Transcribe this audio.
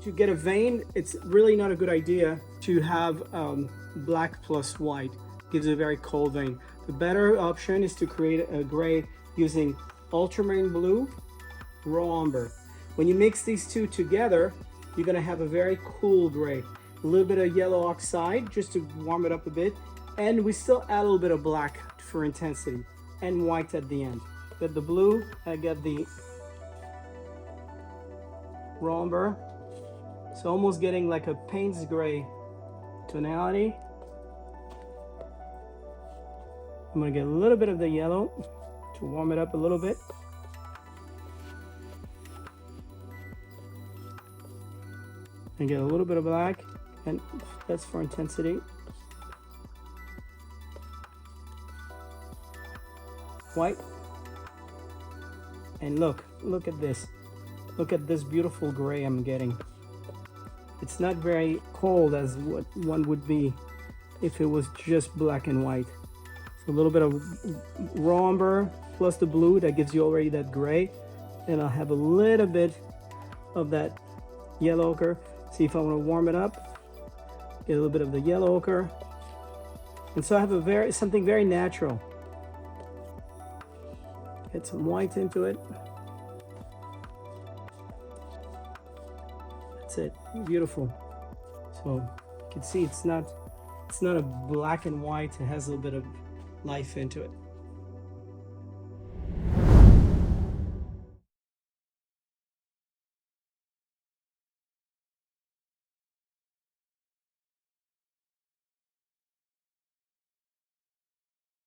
To get a vein, it's really not a good idea to have black plus white. Gives a very cold vein. The better option is to create a gray using ultramarine blue, raw umber. When you mix these two together, you're gonna have a very cool gray. A little bit of yellow oxide just to warm it up a bit, and we still add a little bit of black for intensity, and white at the end. Got the blue, I got the raw umber. So almost getting like a Payne's gray tonality. I'm gonna get a little bit of the yellow to warm it up a little bit. And get a little bit of black, and that's for intensity. White. And look at this. Look at this beautiful gray I'm getting. It's not very cold as what one would be if it was just black and white. So a little bit of raw umber plus the blue, that gives you already that gray. And I'll have a little bit of that yellow ochre. See if I want to warm it up. Get a little bit of the yellow ochre. And so I have something very natural. Get some white into it. That's it. Beautiful. So you can see it's not a black and white. It has a little bit of life into it.